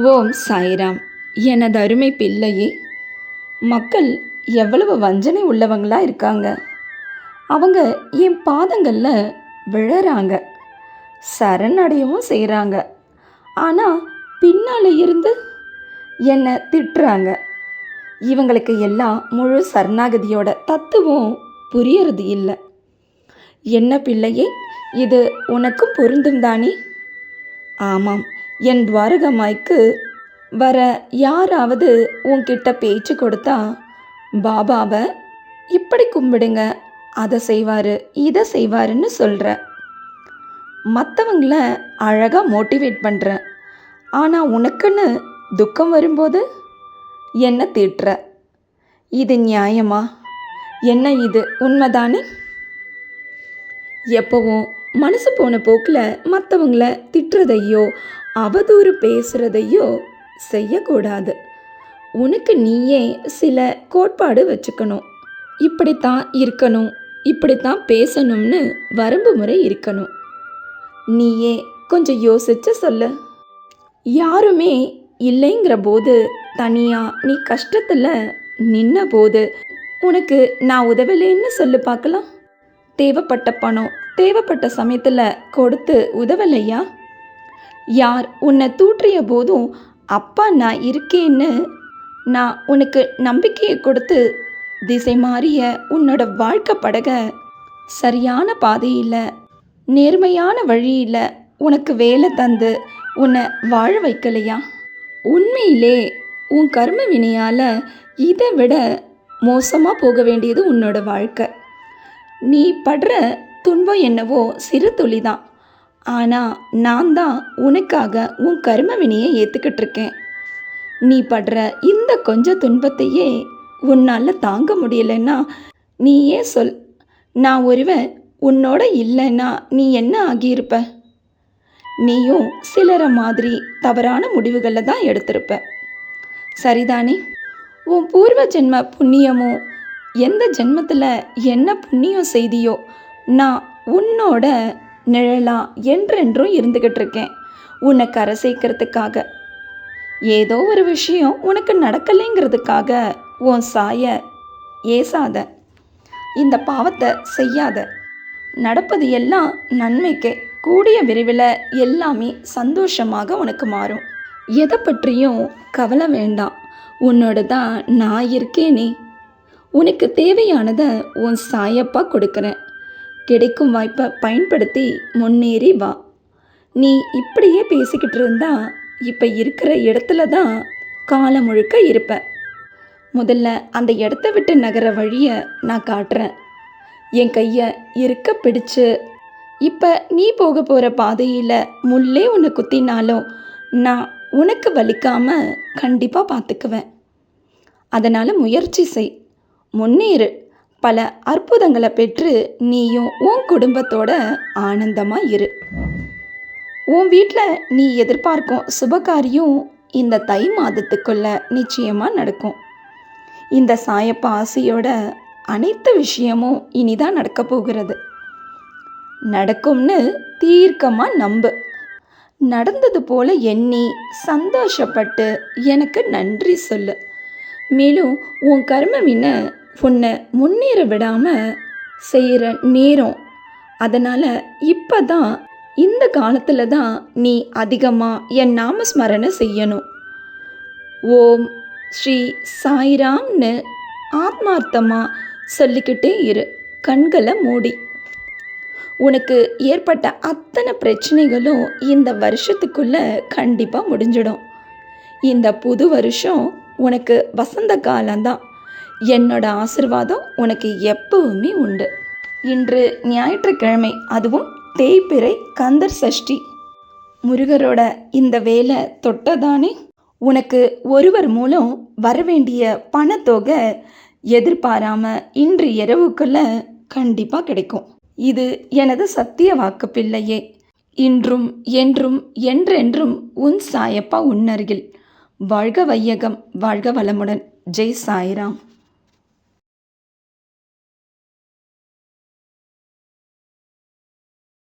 ஓம் சாய்ராம். எனது அருமை பிள்ளையே, மக்கள் எவ்வளவு வஞ்சனை உள்ளவங்களா இருக்காங்க. அவங்க என் பாதங்களில் விழறாங்க, சரணடையவும் செய்கிறாங்க. ஆனால் பின்னால் இருந்து என்னை திட்டுறாங்க. இவங்களுக்கு எல்லாம் முழு சரணாகதியோட தத்துவம் புரியறது இல்லை. என்ன பிள்ளையே, இது உனக்கும் பொருந்தும் தானே? ஆமாம், என் துவாரகமாய்க்கு வர யாராவது உன்கிட்ட பேச்சு கொடுத்தா, பாபாவை இப்படி கும்பிடுங்க, அதை செய்வார், இதை செய்வாருன்னு சொல்கிற. மற்றவங்கள அழகாக மோட்டிவேட் பண்ணுற. ஆனால் உனக்குன்னு துக்கம் வரும்போது என்ன திட்டுற. இது நியாயமா? என்ன இது உண்மைதானே? எப்பவும் மனசு போன போக்கில் மற்றவங்கள திட்டுறதையோ அவதூறு பேசுகிறதையோ செய்யக்கூடாது. உனக்கு நீயே சில கோட்பாடு வச்சுக்கணும். இப்படித்தான் இருக்கணும், இப்படித்தான் பேசணும்னு வரம்பு முறை இருக்கணும். நீயே கொஞ்சம் யோசிச்சு சொல்லு. யாருமே இல்லைங்கிற போது, தனியாக நீ கஷ்டத்தில் நின்ன போது உனக்கு நான் உதவலைன்னு சொல்லு பார்க்கலாம். தேவைப்பட்ட பணம் தேவைப்பட்ட சமயத்தில் கொடுத்து உதவலையா? யார் உன்னை தூற்றிய போதும் அப்பா நான் இருக்கேன்னு நான் உனக்கு நம்பிக்கையை கொடுத்து திசை மாறிய உன்னோட வாழ்க்கை படக சரியான பாதையில் நேர்மையான வழியில் உனக்கு வேலை தந்து உன்னை வாழ வைக்கலையா? உண்மையிலே உன் கர்ம வினையால் இதை விட மோசமாக போக வேண்டியது உன்னோட வாழ்க்கை. நீ படுற துன்பம் என்னவோ சிறு துளி தான். ஆனால் நான் தான் உனக்காக உன் கர்ம வினையை ஏற்றுக்கிட்டு இருக்கேன். நீ படுற இந்த கொஞ்சம் துன்பத்தையே உன்னால் தாங்க முடியலைன்னா நீயே சொல். நான் ஒருவன் உன்னோட இல்லைன்னா நீ என்ன ஆகியிருப்ப? நீயும் சிலரை மாதிரி தவறான முடிவுகளை தான் எடுத்திருப்ப, சரிதானே? உன் பூர்வ ஜென்ம புண்ணியமோ, எந்த ஜென்மத்தில் என்ன புண்ணியம் செய்தியோ, நான் உன்னோட நிழலா என்றென்றும் இருந்துக்கிட்டு இருக்கேன் உன்னை கரை சேர்க்கறதுக்காக. ஏதோ ஒரு விஷயம் உனக்கு நடக்கலைங்கிறதுக்காக உன் சாய ஏசாத, இந்த பாவத்தை செய்யாத. நடப்பது எல்லாம் நன்மைக்கே. கூடிய விரைவில் எல்லாமே சந்தோஷமாக உனக்கு மாறும். எதை பற்றியும் கவலை வேண்டாம். உன்னோட தான் நான் இருக்கேனே. உனக்கு தேவையானதை உன் சாயப்பா கொடுக்குறேன். கிடைக்கும் வாய்ப்பை பயன்படுத்தி முன்னேறி வா. நீ இப்படியே பேசிக்கிட்டு இருந்தா இப்போ இருக்கிற இடத்துல தான் காலம் முழுக்க இருப்ப. முதல்ல அந்த இடத்த விட்டு நகர வழியை நான் காட்டுறேன். என் கையை இருக்க பிடிச்சு, இப்போ நீ போக போகிற பாதையில் முள்ளே உன்னை குத்தினாலும் நான் உனக்கு வலிக்காமல் கண்டிப்பாக பார்த்துக்குவேன். அதனால் முயற்சி செய், முன்னேறு. பல அற்புதங்களை பெற்று நீயும் உன் குடும்பத்தோட ஆனந்தமாக இரு. உன் வீட்டில் நீ எதிர்பார்க்கும் சுபகாரியம் இந்த தை மாதத்துக்குள்ள நிச்சயமாக நடக்கும். இந்த சாயப்பா ஆசையோட அனைத்து விஷயமும் இனிதான் நடக்க போகிறது. நடக்கும்னு தீர்க்கமாக நம்பு. நடந்தது போல எண்ணி சந்தோஷப்பட்டு எனக்கு நன்றி சொல்லு. மேலும் உன் கர்ம வினை உன்னை முன்னேற விடாமல் செய்கிற நேரம். அதனால் இப்போ தான், இந்த காலத்தில் தான் நீ அதிகமாக என் நாமஸ்மரணை செய்யணும். ஓம் ஸ்ரீ சாய்ராம்னு ஆத்மார்த்தமாக சொல்லிக்கிட்டே இரு, கண்களை மூடி. உனக்கு ஏற்பட்ட அத்தனை பிரச்சனைகளும் இந்த வருஷத்துக்குள்ளே கண்டிப்பாக முடிஞ்சிடும். இந்த புது வருஷம் உனக்கு வசந்த காலம்தான். என்னோட ஆசிர்வாதம் உனக்கு எப்பவுமே உண்டு. இன்று ஞாயிற்றுக்கிழமை, அதுவும் தேய்பிறை கந்தர் சஷ்டி. முருகரோட இந்த வேலை தொட்டதானே உனக்கு ஒருவர் மூலம் வரவேண்டிய பணத்தொகை எதிர்பாராம இன்று இரவுக்குள்ள கண்டிப்பாக கிடைக்கும். இது எனது சத்திய வாக்கு பிள்ளையே. இன்றும் என்றும் என்றென்றும் உன் சாயப்பா உன்னருகில். வாழ்க வையகம், வாழ்க வளமுடன். ஜெய் சாய்ராம்.